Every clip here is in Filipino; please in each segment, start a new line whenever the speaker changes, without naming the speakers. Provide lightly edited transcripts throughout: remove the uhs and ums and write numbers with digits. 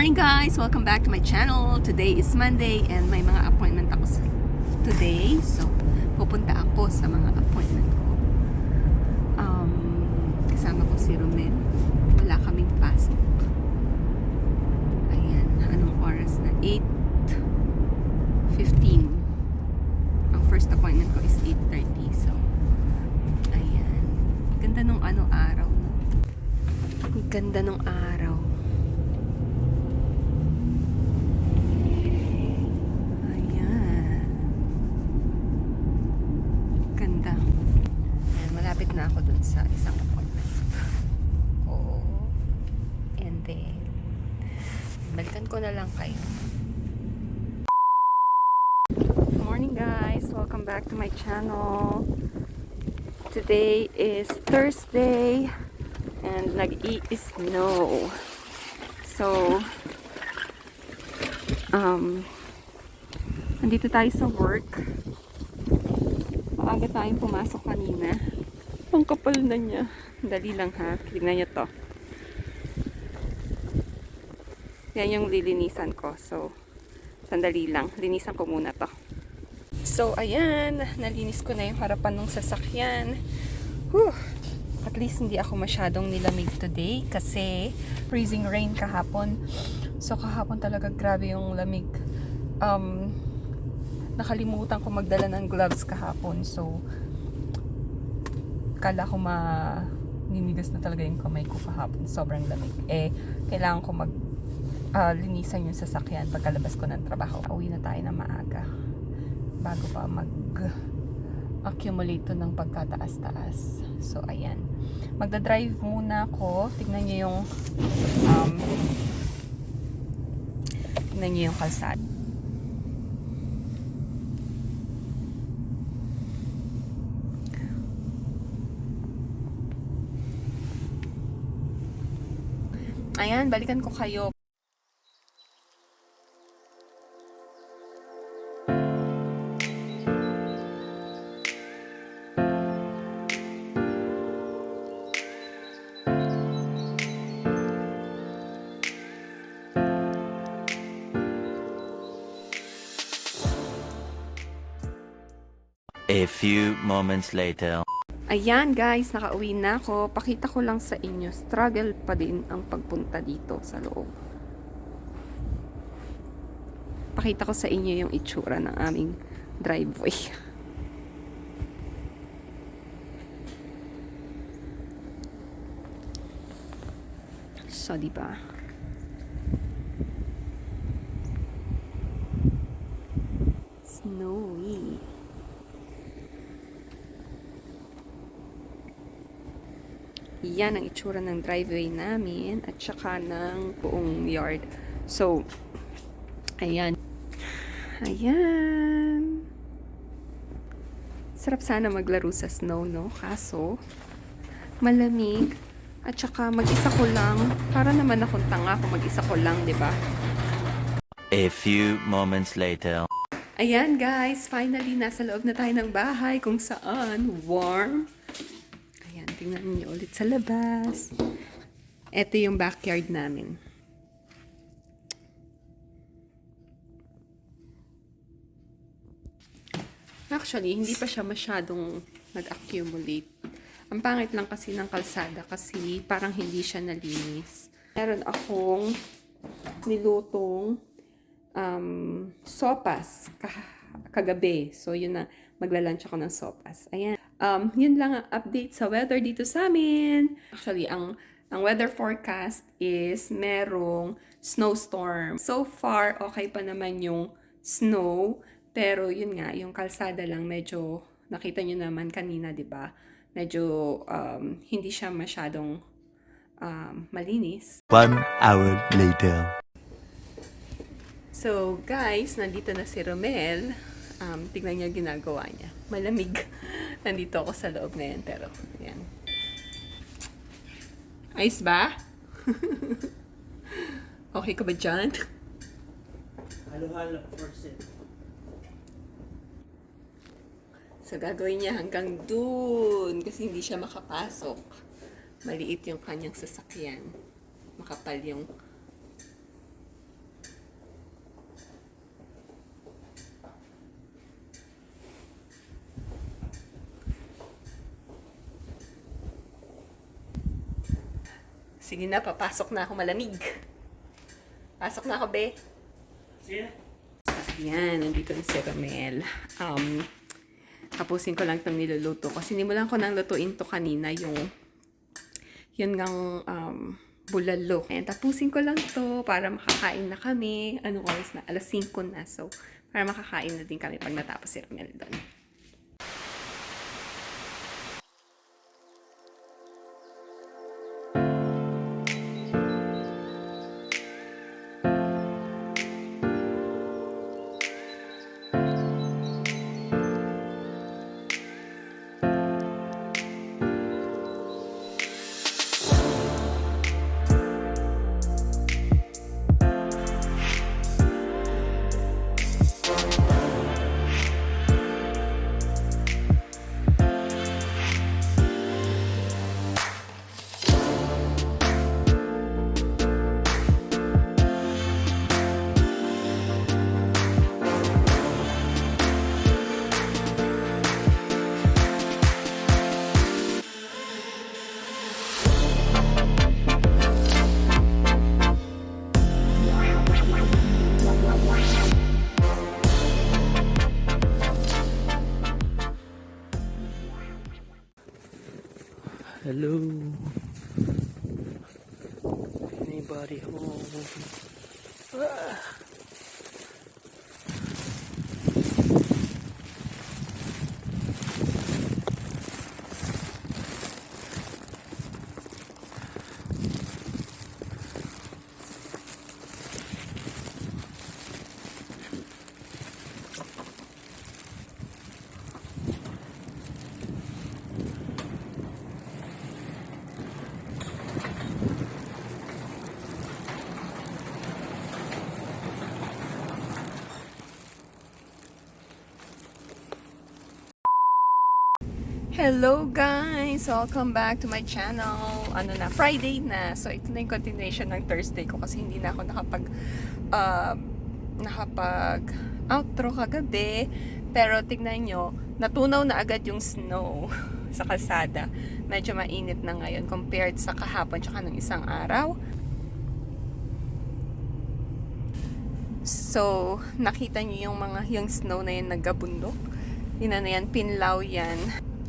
morning guys! Welcome back to my channel. Today is Monday and may mga appointment ako today. So, pupunta ako sa mga appointment ko. Kasama ko si Rommel. Wala kaming pasok. Ayan, anong oras na? 8:15. Ang first appointment ko is 8:30. So, ayan. Ganda nung araw. No? Ganda nung araw. Malapit na ako dun sa isang appointment. Oo. And then, balikan ko na lang kayo. Good morning guys! Welcome back to my channel. Today is Thursday and nag-i-snow. So, nandito tayo sa work. Maaga tayong pumasok kanina. Ang kapal na niya. Dali lang ha. Tignan niyo to. Yan yung lilinisan ko. So, sandali lang. Linisan ko muna to. So, ayan. Nalinis ko na yung harapan ng sasakyan. Whew. At least hindi ako masyadong nilamig today kasi freezing rain kahapon. So, kahapon talaga grabe yung lamig. Nakalimutan ko magdala ng gloves kahapon. So, kala ko ninigas na talaga yung kamay ko kahapon. Sobrang lamig. Kailangan ko linisan yung sasakyan pagkalabas ko ng trabaho. Uwi na tayo na maaga. Bago pa mag-accumulate to ng pagkataas-taas. So, ayan. Magdadrive muna ako. Tignan niyo yung kalsada. Ayan, balikan ko kayo.
A few moments later.
Ayan guys, nakauwi na ako. Pakita ko lang sa inyo, struggle pa din ang pagpunta dito sa loob. Pakita ko sa inyo yung itsura ng aming driveway. So, diba? Snowy. Yan ang itsura ng driveway namin at saka ng buong yard. So, ayan. Ayan. Sarap sana maglaro sa snow, no? Kaso, malamig. At saka mag-isa ko lang. Para naman akong tanga kung mag-isa ko lang, di ba?
A few moments later.
Ayan guys, finally nasa loob na tayo ng bahay kung saan warm. Tingnan niyo ulit sa labas. Ito yung backyard namin. Actually, hindi pa siya masyadong nag-accumulate. Ang pangit lang kasi ng kalsada kasi parang hindi siya nalinis. Meron akong nilutong sopas kagabi. So, yun na. Magla-lunch ako ng sopas. Ayan. Yun lang ang update sa weather dito sa amin. Actually, ang weather forecast is merong snowstorm. So far, okay pa naman yung snow. Pero yun nga, yung kalsada lang medyo, nakita nyo naman kanina, di ba? Medyo hindi siya masyadong malinis.
1 hour later.
So guys, nandito na si Rommel. Tignan niyo ginagawa niya. Malamig. Nandito ako sa loob ngayon, pero yan. Ayos ba? Okay ka ba dyan?
Halo-halo, force it.
So, gagawin niya hanggang dun kasi hindi siya makapasok. Maliit yung kanyang sasakyan. Makapal yung Sige na, papasok na ako, malamig. Pasok na ako, be.
Sige.
Ayan, nandito na si Rommel. Tapusin ko lang itong niluluto. Kasi sinimulan ko nang lutuin to kanina, yun ngang bulalo. Ayan, tapusin ko lang to para makakain na kami. Anong oras na? Alas 5 na. So, para makakain na din kami pag natapos si Rommel doon.
Hello. Anybody home?
Hello guys! Welcome back to my channel. Ano na, Friday na. So, ito na yung continuation ng Thursday ko kasi hindi na ako nakapag outro kagabi. Pero tignan nyo, natunaw na agad yung snow sa kalsada. Medyo mainit na ngayon compared sa kahapon tsaka ng isang araw. So, nakita nyo yung snow na yan naggabundok. Yun na yan, pinlaw yan.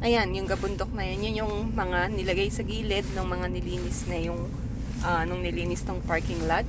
Ayan, yung gabundok na yan, yun yung mga nilagay sa gilid ng mga nilinis na yung, nung nilinis tong parking lot.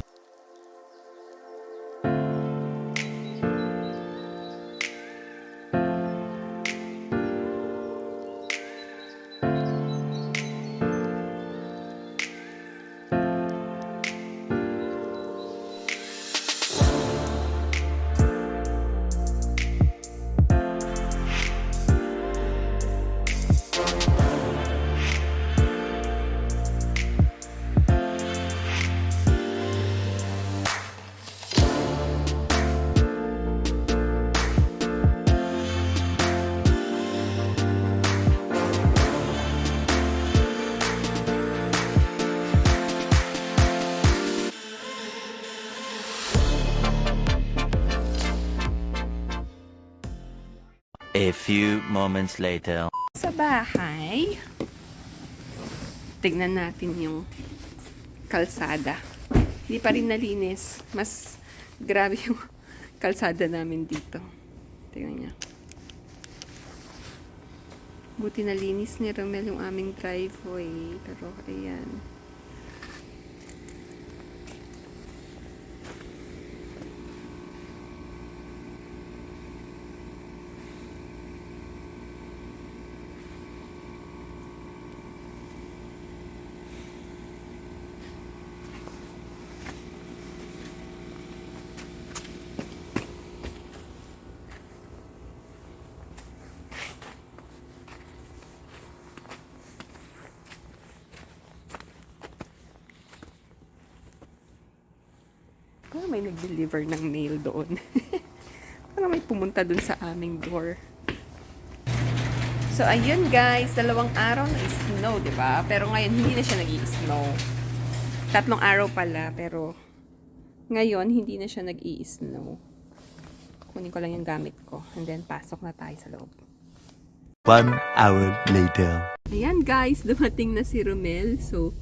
A few moments later.
Sa bahay, tignan natin yung kalsada. Hindi pa rin nalinis. Mas grabe yung kalsada namin dito. Tignan niya. Buti nalinis ni Rommel yung aming driveway. Pero ayan. Parang may nag-deliver ng mail doon. Parang may pumunta doon sa aming door. So, ayun guys, 2 araw na snow, diba? Pero ngayon, hindi na siya nag-i-snow. 3 araw pala, pero ngayon, hindi na siya nag-i-snow. Kunin ko lang yung gamit ko. And then, pasok na tayo sa loob.
1 hour later.
Ayan guys, dumating na si Rommel. So,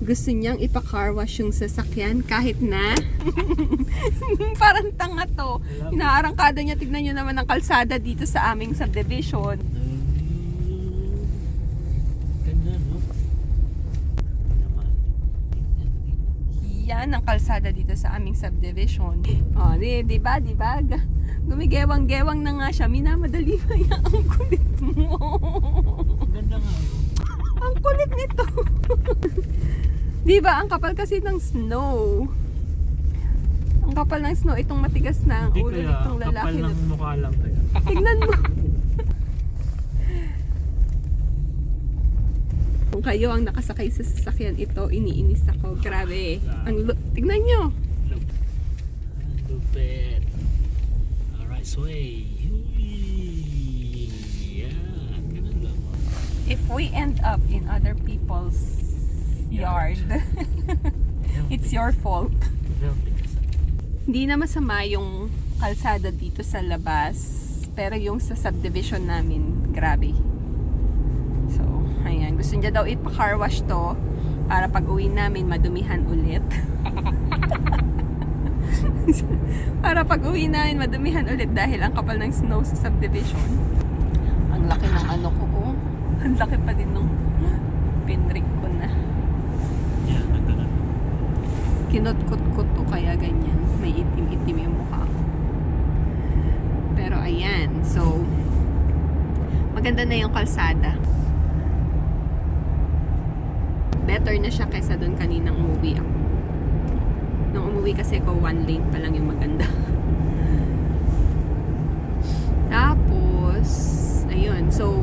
Gusto niyang ipa-car wash yung sasakyan kahit na parang tanga to. Inaarangkada niya. Tignan niyo naman ang kalsada dito sa aming subdivision.
Ganda, no? Naman.
Yan ang kalsada dito sa aming subdivision. Oh, di ba? Gumigewang-gewang na nga siya. Minamadali ba yan? Ang kulit mo.
Ganda nga.
Ang kulit nito. Di ba? Ang kapal kasi ng snow. Ang kapal ng snow. Itong matigas na ang
Hindi
ulo
kaya,
nitong
kapal
lalaki.
ng mukha lang kaya.
Tignan mo. Kung kayo ang nakasakay sa sasakyan ito, iniinis ako. Grabe. Tignan nyo.
Lupit. Alright, sway. Yeah, ganun lang.
If we end up in other people's yard, it's your fault. Hindi na masama yung kalsada dito sa labas, pero yung sa subdivision namin, grabe. So, ayan. Gusto niya daw ipa-car wash to para pag uwi namin madumihan ulit. Para pag uwi namin madumihan ulit dahil ang kapal ng snow sa subdivision. Ang laki ng ano ko, oh. Ang laki pa din nung pinrig ko na.
Yeah, ganda na.
Kinot-kot-kot o kaya ganyan. May itim-itim yung mukha ko. Pero ayan. So, maganda na yung kalsada. Better na siya kaysa doon kaninang umuwi ako. Nung umuwi kasi ako, 1 lane pa lang yung maganda. Tapos, ayun. So,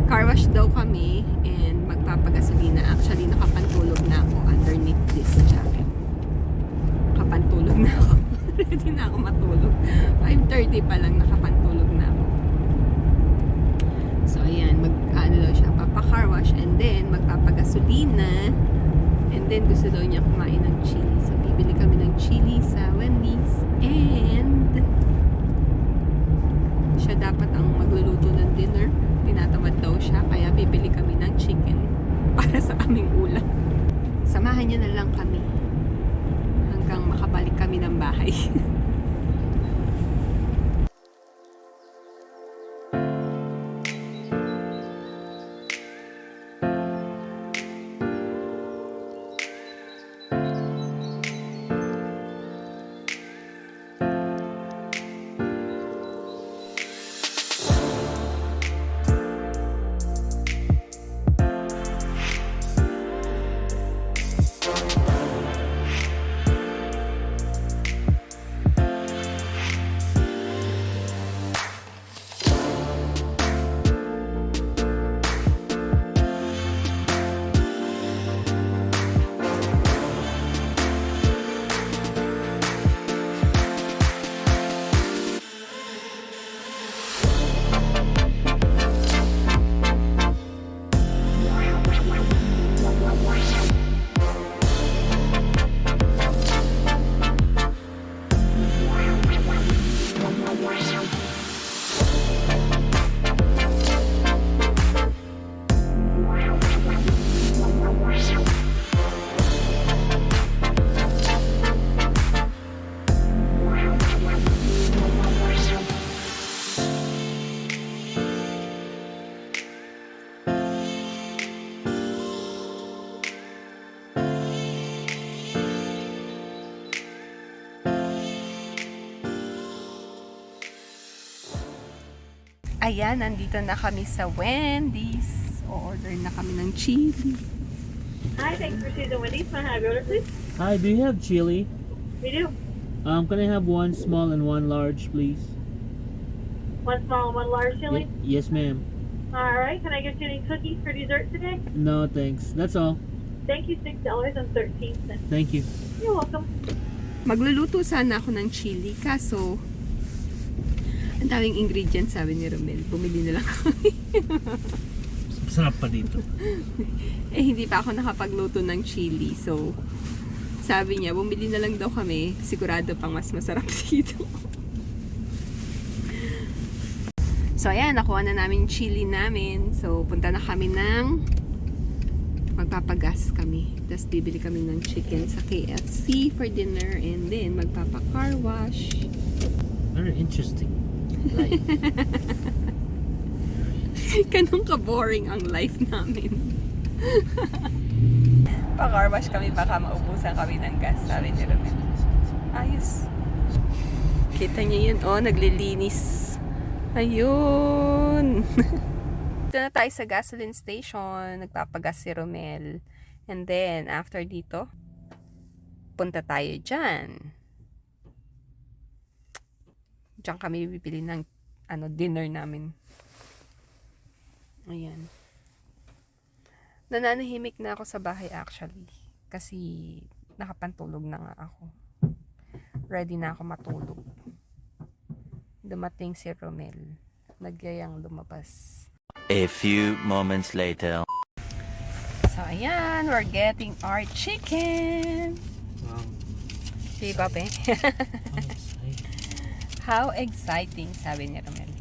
car wash daw kami and magpapagasolina. Actually, nakapantulog na ako underneath this jacket. Nakapantulog na ako. Ready na ako matulog. 5:30 pa lang nakapantulog na ako. So, ayan. Daw siya, papa-car wash and then magpapagasolina and then gusto daw niya kumain ng chili. So, bibili kami ng chili sa Wendy's and siya dapat ang magluluto ng dinner. Tinatamad daw siya, kaya bibili kami ng chicken para sa aming ulam. Samahan niyo na lang kami hanggang makabalik kami ng bahay. Ayan, nandito na kami sa Wendy's. O-order na kami ng chili.
Hi, thanks for choosing Wendy's. May I have your order, please?
Hi, do you have chili?
We do.
Can I have one small and one large, please?
One small and one large chili.
Yes, ma'am.
All right. Can I get you any cookies for dessert today?
No, thanks. That's all.
Thank you. $6.13.
Thank you.
You're welcome.
Magluluto sana ako ng chili, kaso ang daming ingredients, sabi ni Rommel. Bumili na lang kami.
Sarap pa dito.
Eh, hindi pa ako nakapagluto ng chili. So, sabi niya, bumili na lang daw kami. Sigurado pang mas masarap dito. So, ayan. Nakuha na namin chili namin. So, punta na kami ng magpapagas kami. Tapos bibili kami ng chicken sa KFC for dinner and then magpapa-car wash.
Very interesting. Life.
Ganun ka-boring ang life namin. Pa-car wash kami, baka maubusan kami ng gas, sabi ni Rommel. Ayos. Kita niyo yun, oh, naglilinis. Ayun. Dito na tayo sa gasoline station. Nagpapagas si Rommel. And then, after dito, punta tayo dyan. Diyan kami bibili ng dinner namin. Ayan. Nananahimik na ako sa bahay actually. Kasi nakapantulog na nga ako. Ready na ako matulog. Dumating si Rommel. Nagyayang lumabas.
A few moments later.
So, ayan. We're getting our chicken.
Wow.
Diba, be? How exciting, sabi ni Rommel.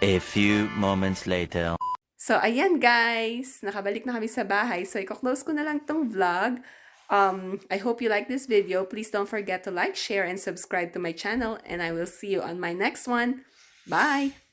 A few moments later.
So, ayan guys. Nakabalik na kami sa bahay. So, i-close ko na lang tong vlog. I hope you like this video. Please don't forget to like, share, and subscribe to my channel. And I will see you on my next one. Bye!